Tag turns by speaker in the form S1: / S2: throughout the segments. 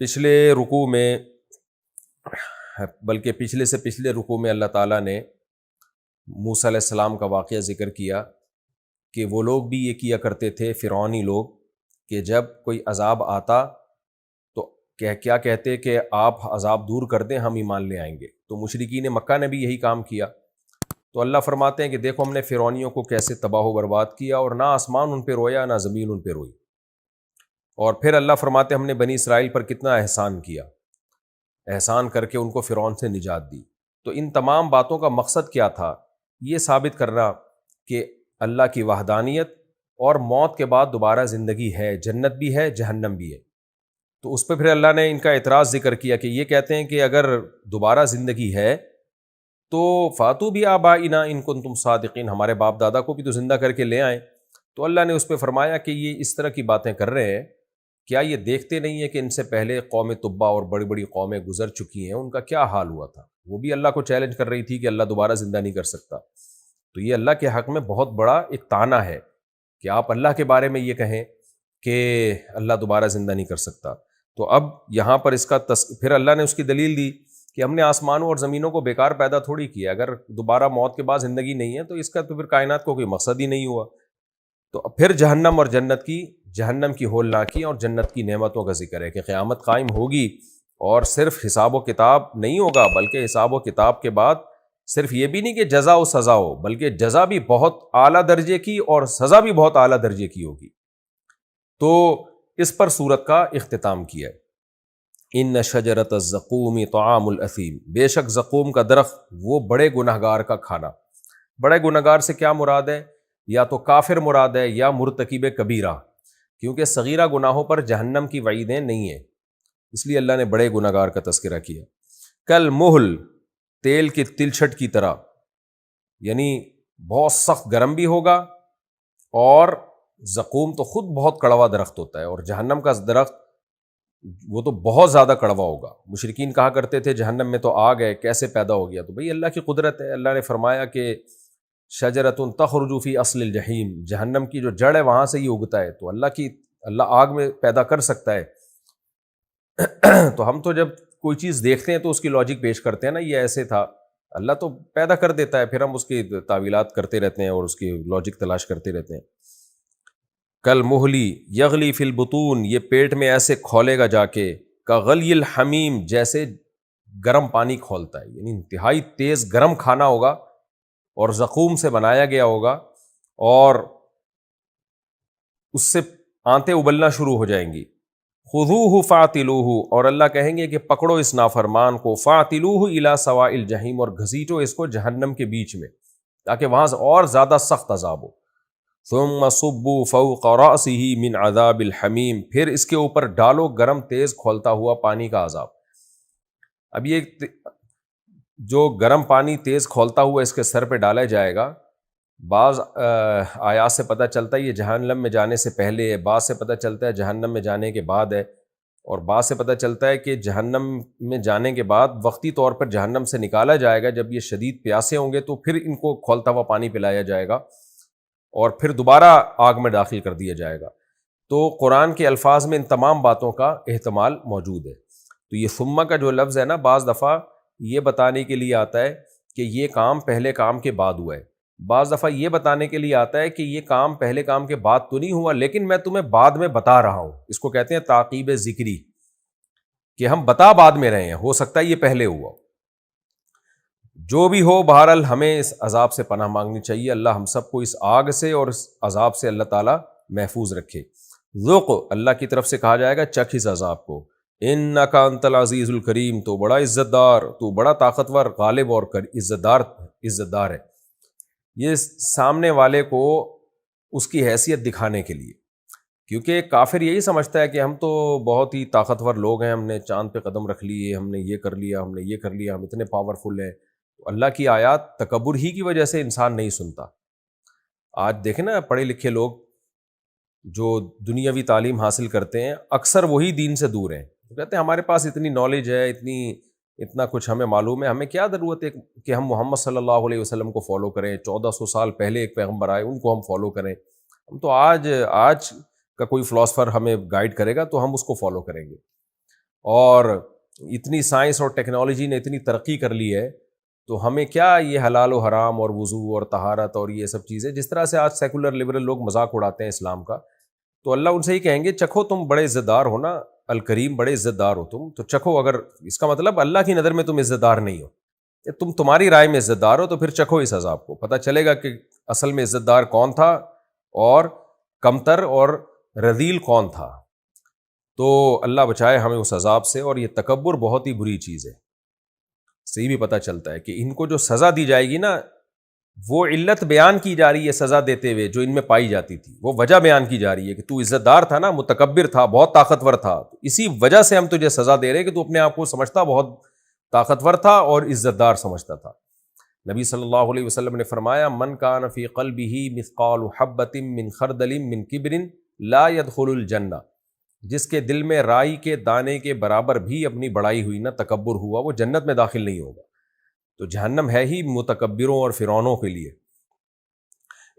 S1: پچھلے رکوع میں، بلکہ پچھلے سے پچھلے رکوع میں اللہ تعالیٰ نے موسیٰ علیہ السلام کا واقعہ ذکر کیا کہ وہ لوگ بھی یہ کیا کرتے تھے، فرعونی لوگ، کہ جب کوئی عذاب آتا تو کیا کہتے کہ آپ عذاب دور کر دیں، ہم ایمان لے آئیں گے۔ تو مشرکین مکہ نے بھی یہی کام کیا۔ تو اللہ فرماتے ہیں کہ دیکھو ہم نے فرعونیوں کو کیسے تباہ و برباد کیا، اور نہ آسمان ان پہ رویا نہ زمین ان پہ روئی۔ اور پھر اللہ فرماتے ہیں ہم نے بنی اسرائیل پر کتنا احسان کیا، احسان کر کے ان کو فرعون سے نجات دی۔ تو ان تمام باتوں کا مقصد کیا تھا؟ یہ ثابت کرنا کہ اللہ کی وحدانیت اور موت کے بعد دوبارہ زندگی ہے، جنت بھی ہے، جہنم بھی ہے۔ تو اس پہ پھر اللہ نے ان کا اعتراض ذکر کیا کہ یہ کہتے ہیں کہ اگر دوبارہ زندگی ہے تو فاتو بھی آبائنا ان کنتم صادقین، ہمارے باپ دادا کو بھی تو زندہ کر کے لے آئیں۔ تو اللہ نے اس پہ فرمایا کہ یہ اس طرح کی باتیں کر رہے ہیں، کیا یہ دیکھتے نہیں ہیں کہ ان سے پہلے قوم تبا اور بڑی بڑی قومیں گزر چکی ہیں، ان کا کیا حال ہوا تھا؟ وہ بھی اللہ کو چیلنج کر رہی تھی کہ اللہ دوبارہ زندہ نہیں کر سکتا۔ تو یہ اللہ کے حق میں بہت بڑا ایک طعنہ ہے کہ آپ اللہ کے بارے میں یہ کہیں کہ اللہ دوبارہ زندہ نہیں کر سکتا۔ تو اب یہاں پر اس کا پھر اللہ نے اس کی دلیل دی کہ ہم نے آسمانوں اور زمینوں کو بیکار پیدا تھوڑی کیا، اگر دوبارہ موت کے بعد زندگی نہیں ہے تو اس کا تو پھر کائنات کو کوئی مقصد ہی نہیں ہوا۔ تو پھر جہنم اور جہنم کی ہولناکی اور جنت کی نعمتوں کا ذکر ہے کہ قیامت قائم ہوگی، اور صرف حساب و کتاب نہیں ہوگا، بلکہ حساب و کتاب کے بعد صرف یہ بھی نہیں کہ جزا و سزا ہو، بلکہ جزا بھی بہت اعلیٰ درجے کی اور سزا بھی بہت اعلیٰ درجے کی ہوگی۔ تو اس پر سورت کا اختتام کیا ہے۔ ان شجرۃ الزقوم طعام الاثیم، بے شک زقوم کا درخت وہ بڑے گنہگار کا کھانا۔ بڑے گنہگار سے کیا مراد ہے؟ یا تو کافر مراد ہے یا مرتکب کبیرہ، کیونکہ صغیرہ گناہوں پر جہنم کی وعیدیں نہیں ہیں، اس لیے اللہ نے بڑے گنہگار کا تذکرہ کیا۔ کل محل، تیل کی تلچھٹ کی طرح، یعنی بہت سخت گرم بھی ہوگا، اور زقوم تو خود بہت کڑوا درخت ہوتا ہے، اور جہنم کا درخت وہ تو بہت زیادہ کڑوا ہوگا۔ مشرکین کہا کرتے تھے جہنم میں تو آگ ہے، کیسے پیدا ہو گیا؟ تو بھئی اللہ کی قدرت ہے۔ اللہ نے فرمایا کہ شجرۃ تخرج فی اصل الجحیم، جہنم کی جو جڑ ہے وہاں سے ہی اگتا ہے، تو اللہ آگ میں پیدا کر سکتا ہے۔ تو ہم تو جب کوئی چیز دیکھتے ہیں تو اس کی لاجک پیش کرتے ہیں نا، یہ ایسے تھا، اللہ تو پیدا کر دیتا ہے، پھر ہم اس کی تعویلات کرتے رہتے ہیں اور اس کی لاجک تلاش کرتے رہتے ہیں۔ کل مہلی یغلی فی البطون، یہ پیٹ میں ایسے کھولے گا جا کے، کغلی الحمیم، جیسے گرم پانی کھولتا ہے، یعنی انتہائی تیز گرم کھانا ہوگا اور زقوم سے بنایا گیا ہوگا، اور اس سے آنتیں ابلنا شروع ہو جائیں گی۔ خذوہ فاعتلوہ، اور اللہ کہیں گے کہ پکڑو اس نافرمان کو، فاعتلوہ الی سواء الجحیم، اور گھسیٹو اس کو جہنم کے بیچ میں تاکہ وہاں سے اور زیادہ سخت عذاب ہو۔ ثم صبوا فوق رأسہ من عذاب الحمیم، پھر اس کے اوپر ڈالو گرم تیز کھولتا ہوا پانی کا عذاب۔ اب یہ جو گرم پانی تیز کھولتا ہوا اس کے سر پہ ڈالا جائے گا، بعض آیات سے پتہ چلتا ہے یہ جہنم میں جانے سے پہلے ہے، بعض سے پتہ چلتا ہے جہنم میں جانے کے بعد ہے، اور بعض سے پتہ چلتا ہے کہ جہنم میں جانے کے بعد وقتی طور پر جہنم سے نکالا جائے گا، جب یہ شدید پیاسے ہوں گے تو پھر ان کو کھولتا ہوا پانی پلایا جائے گا اور پھر دوبارہ آگ میں داخل کر دیا جائے گا۔ تو قرآن کے الفاظ میں ان تمام باتوں کا احتمال موجود ہے۔ تو یہ ثم کا جو لفظ ہے نا، بعض دفعہ یہ بتانے کے لیے آتا ہے کہ یہ کام پہلے کام کے بعد ہوا ہے، بعض دفعہ یہ بتانے کے لیے آتا ہے کہ یہ کام پہلے کام کے بعد تو نہیں ہوا، لیکن میں تمہیں بعد میں بتا رہا ہوں۔ اس کو کہتے ہیں تعقیب ذکری، کہ ہم بتا بعد میں رہے ہیں، ہو سکتا ہے یہ پہلے ہوا۔ جو بھی ہو، بہرحال ہمیں اس عذاب سے پناہ مانگنی چاہیے۔ اللہ ہم سب کو اس آگ سے اور اس عذاب سے اللہ تعالیٰ محفوظ رکھے۔ ذوق، اللہ کی طرف سے کہا جائے گا چکھ اس عذاب کو۔ انک انت العزیز الکریم، تو بڑا عزت دار، تو بڑا طاقتور، غالب اور عزت دار ہے۔ یہ سامنے والے کو اس کی حیثیت دکھانے کے لیے، کیونکہ کافر یہی سمجھتا ہے کہ ہم تو بہت ہی طاقتور لوگ ہیں، ہم نے چاند پہ قدم رکھ لیے، ہم نے یہ کر لیا، ہم نے یہ کر لیا، ہم اتنے پاورفل ہیں۔ اللہ کی آیات تکبر ہی کی وجہ سے انسان نہیں سنتا۔ آج دیکھیں نا، پڑھے لکھے لوگ جو دنیاوی تعلیم حاصل کرتے ہیں اکثر وہی دین سے دور ہیں، کہتے ہیں ہمارے پاس اتنی نالج ہے، اتنا کچھ ہمیں معلوم ہے، ہمیں کیا ضرورت ہے کہ ہم محمد صلی اللہ علیہ وسلم کو فالو کریں، 1400 سال پہلے ایک پیغمبر آئے ان کو ہم فالو کریں، ہم تو آج کا کوئی فلاسفر ہمیں گائیڈ کرے گا تو ہم اس کو فالو کریں گے۔ اور اتنی سائنس اور ٹیکنالوجی نے اتنی ترقی کر لی ہے، تو ہمیں کیا یہ حلال و حرام اور وضو اور طہارت اور یہ سب چیزیں، جس طرح سے آج سیکولر لبرل لوگ مذاق اڑاتے ہیں اسلام کا، تو اللہ ان سے ہی کہیں گے چکھو، تم بڑے عزت دار ہو نا، الکریم بڑے عزت دار ہو تم، تو چکھو۔ اگر اس کا مطلب اللہ کی نظر میں تم عزت دار نہیں ہو، تم تمہاری رائے میں عزت دار ہو، تو پھر چکھو اس عذاب کو، پتہ چلے گا کہ اصل میں عزت دار کون تھا اور کمتر اور رذیل کون تھا۔ تو اللہ بچائے ہمیں اس عذاب سے۔ اور یہ تکبر بہت ہی بری چیز ہے، صحیح بھی پتہ چلتا ہے کہ ان کو جو سزا دی جائے گی نا، وہ علت بیان کی جا رہی ہے سزا دیتے ہوئے جو ان میں پائی جاتی تھی، وہ وجہ بیان کی جا رہی ہے کہ تو عزت دار تھا نا، متکبر تھا، بہت طاقتور تھا، اسی وجہ سے ہم تجھے سزا دے رہے کہ تو اپنے آپ کو سمجھتا بہت طاقتور تھا اور عزت دار سمجھتا تھا۔ نبی صلی اللہ علیہ وسلم نے فرمایا من کان فی قلبہ مثقال حبۃ من خردل من کبر لا يدخل الجنہ، جس کے دل میں رائی کے دانے کے برابر بھی اپنی بڑائی ہوئی نا، تکبر ہوا، وہ جنت میں داخل نہیں ہوگا۔ تو جہنم ہے ہی متکبروں اور فرعونوں کے لیے۔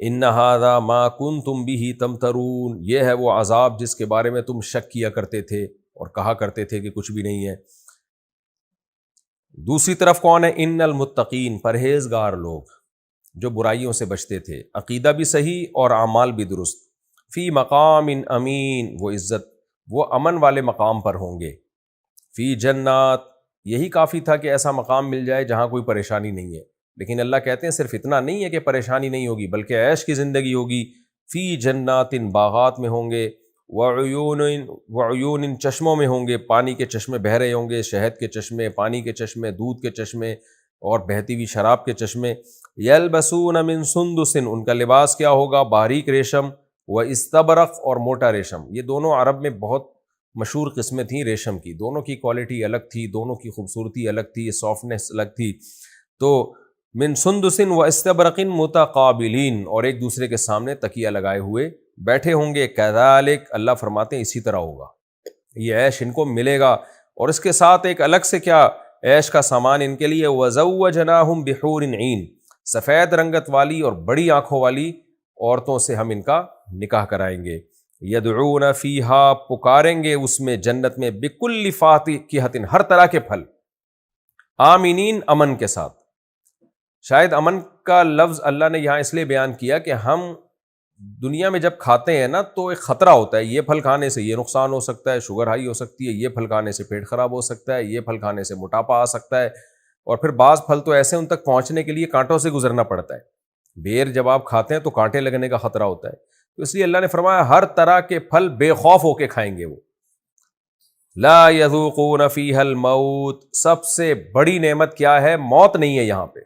S1: ان ھذا ما کنتم بہ تمترون، یہ ہے وہ عذاب جس کے بارے میں تم شک کیا کرتے تھے اور کہا کرتے تھے کہ کچھ بھی نہیں ہے۔ دوسری طرف کون ہے؟ ان المتقین، پرہیزگار لوگ جو برائیوں سے بچتے تھے، عقیدہ بھی صحیح اور اعمال بھی درست، فی مقام امین، وہ عزت، وہ امن والے مقام پر ہوں گے، فی جنات، یہی کافی تھا کہ ایسا مقام مل جائے جہاں کوئی پریشانی نہیں ہے، لیکن اللہ کہتے ہیں صرف اتنا نہیں ہے کہ پریشانی نہیں ہوگی، بلکہ عیش کی زندگی ہوگی، فی جنات، باغات میں ہوں گے، وعیون، چشموں میں ہوں گے، پانی کے چشمے بہہ رہے ہوں گے، شہد کے چشمے، پانی کے چشمے، دودھ کے چشمے اور بہتی ہوئی شراب کے چشمے، یلبسون من سندس، ان کا لباس کیا ہوگا؟ باریک ریشم، و استبرق، اور موٹا ریشم۔ یہ دونوں عرب میں بہت مشہور قسمیں تھیں ریشم کی، دونوں کی کوالٹی الگ تھی، دونوں کی خوبصورتی الگ تھی، سافٹنس الگ تھی۔ تو من سندس و استبرق متقابلین، اور ایک دوسرے کے سامنے تکیہ لگائے ہوئے بیٹھے ہوں گے، کذالک، اللہ فرماتے ہیں اسی طرح ہوگا، یہ عیش ان کو ملے گا۔ اور اس کے ساتھ ایک الگ سے کیا عیش کا سامان ان کے لیے، وزوجناہم بحور عین، سفید رنگت والی اور بڑی آنکھوں والی عورتوں سے ہم ان کا نکاح کرائیں گے، یدعون فیہا، پکاریں گے اس میں جنت میں، بکل فاکہۃ، ہر طرح کے پھل، آمینین، امن کے ساتھ۔ شاید امن کا لفظ اللہ نے یہاں اس لیے بیان کیا کہ ہم دنیا میں جب کھاتے ہیں نا تو ایک خطرہ ہوتا ہے، یہ پھل کھانے سے یہ نقصان ہو سکتا ہے، شوگر ہائی ہو سکتی ہے، یہ پھل کھانے سے پیٹ خراب ہو سکتا ہے، یہ پھل کھانے سے موٹاپا آ سکتا ہے، اور پھر بعض پھل تو ایسے ان تک پہنچنے کے لیے کانٹوں سے گزرنا پڑتا ہے، بیر جب آپ کھاتے ہیں تو کانٹے لگنے کا خطرہ ہوتا ہے، تو اس لیے اللہ نے فرمایا ہر طرح کے پھل بے خوف ہو کے کھائیں گے وہ۔ لا یذوقون فیہا الموت، سب سے بڑی نعمت کیا ہے؟ موت نہیں ہے یہاں پہ۔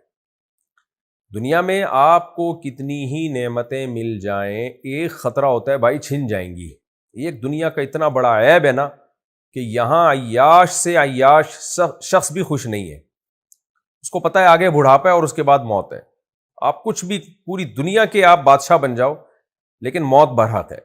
S1: دنیا میں آپ کو کتنی ہی نعمتیں مل جائیں، ایک خطرہ ہوتا ہے بھائی چھن جائیں گی۔ ایک دنیا کا اتنا بڑا عیب ہے نا کہ یہاں عیاش سے عیاش شخص بھی خوش نہیں ہے، اس کو پتہ ہے آگے بڑھاپا ہے اور اس کے بعد موت ہے۔ آپ کچھ بھی پوری دنیا کے آپ بادشاہ بن جاؤ لیکن موت برحق ہے۔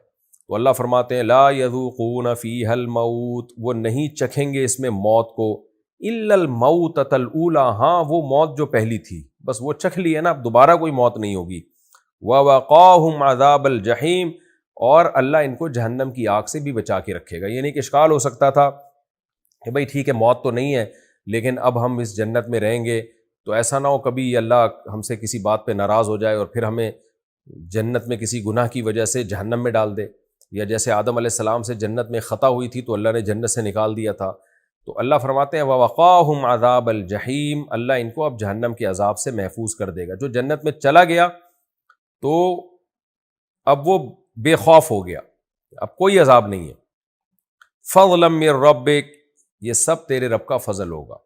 S1: تو اللہ فرماتے ہیں لا یذوقون فیہا الموت، وہ نہیں چکھیں گے اس میں موت کو، الا الموتۃ الاولی، ہاں وہ موت جو پہلی تھی، بس وہ چکھ لی ہے نا، اب دوبارہ کوئی موت نہیں ہوگی۔ ووقاہم عذاب الجحیم، اور اللہ ان کو جہنم کی آگ سے بھی بچا کے رکھے گا۔ یہ نہیں کہ اشکال ہو سکتا تھا کہ بھئی ٹھیک ہے موت تو نہیں ہے لیکن اب ہم اس جنت میں رہیں گے تو ایسا نہ ہو کبھی اللہ ہم سے کسی بات پہ ناراض ہو جائے اور پھر ہمیں جنت میں کسی گناہ کی وجہ سے جہنم میں ڈال دے، یا جیسے آدم علیہ السلام سے جنت میں خطا ہوئی تھی تو اللہ نے جنت سے نکال دیا تھا۔ تو اللہ فرماتے ہیں وَوَقَاهُمْ عَذَابَ الْجَحِيمِ، اللہ ان کو اب جہنم کے عذاب سے محفوظ کر دے گا۔ جو جنت میں چلا گیا تو اب وہ بے خوف ہو گیا، اب کوئی عذاب نہیں ہے۔ فَضْلًا مِّن رَبِّكَ، یہ سب تیرے رب کا فضل ہوگا۔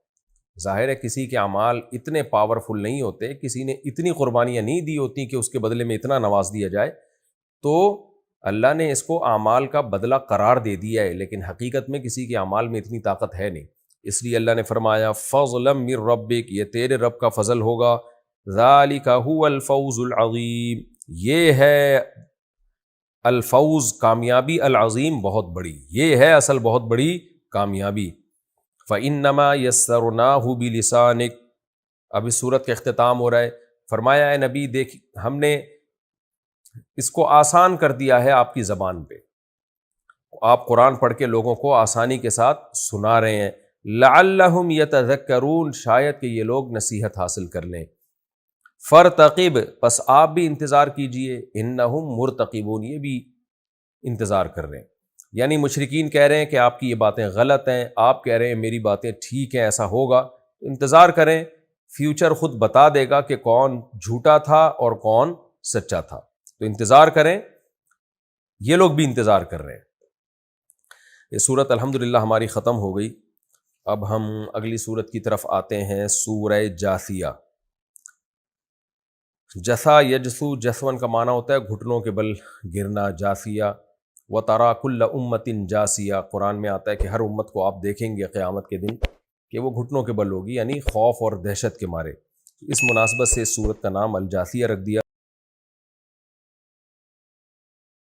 S1: ظاہر ہے کسی کے اعمال اتنے پاورفل نہیں ہوتے، کسی نے اتنی قربانیاں نہیں دی ہوتی کہ اس کے بدلے میں اتنا نواز دیا جائے، تو اللہ نے اس کو اعمال کا بدلہ قرار دے دیا ہے، لیکن حقیقت میں کسی کے اعمال میں اتنی طاقت ہے نہیں، اس لیے اللہ نے فرمایا فضلا من ربک، یہ تیرے رب کا فضل ہوگا، ذالک هو الفوز العظیم، یہ ہے الفوز، کامیابی، العظیم، بہت بڑی، یہ ہے اصل بہت بڑی کامیابی۔ فإنما یسرناہ بلسانک، اب اس صورت کا اختتام ہو رہا ہے، فرمایا اے نبی دیکھ ہم نے اس کو آسان کر دیا ہے آپ کی زبان پہ، آپ قرآن پڑھ کے لوگوں کو آسانی کے ساتھ سنا رہے ہیں. لعلہم یتذکرون، شاید کہ یہ لوگ نصیحت حاصل کر لیں. فرتقب، پس آپ بھی انتظار کیجئے، انہم مرتقبون، یہ بھی انتظار کر رہے ہیں. یعنی مشرکین کہہ رہے ہیں کہ آپ کی یہ باتیں غلط ہیں، آپ کہہ رہے ہیں میری باتیں ٹھیک ہیں، ایسا ہوگا. انتظار کریں، فیوچر خود بتا دے گا کہ کون جھوٹا تھا اور کون سچا تھا. تو انتظار کریں، یہ لوگ بھی انتظار کر رہے ہیں. یہ صورت الحمدللہ ہماری ختم ہو گئی. اب ہم اگلی صورت کی طرف آتے ہیں، سورہ جاثیہ. جثا یجثو، جثون کا معنی ہوتا ہے گھٹنوں کے بل گرنا. جاثیہ وَتَرَىٰ كُلَّ أُمَّةٍ جَاثِيَةٍ، قرآن میں آتا ہے کہ ہر امت کو آپ دیکھیں گے قیامت کے دن کہ وہ گھٹنوں کے بل ہوگی، یعنی خوف اور دہشت کے مارے. اس مناسبت سے اس سورت کا نام الجاثیہ رکھ دیا.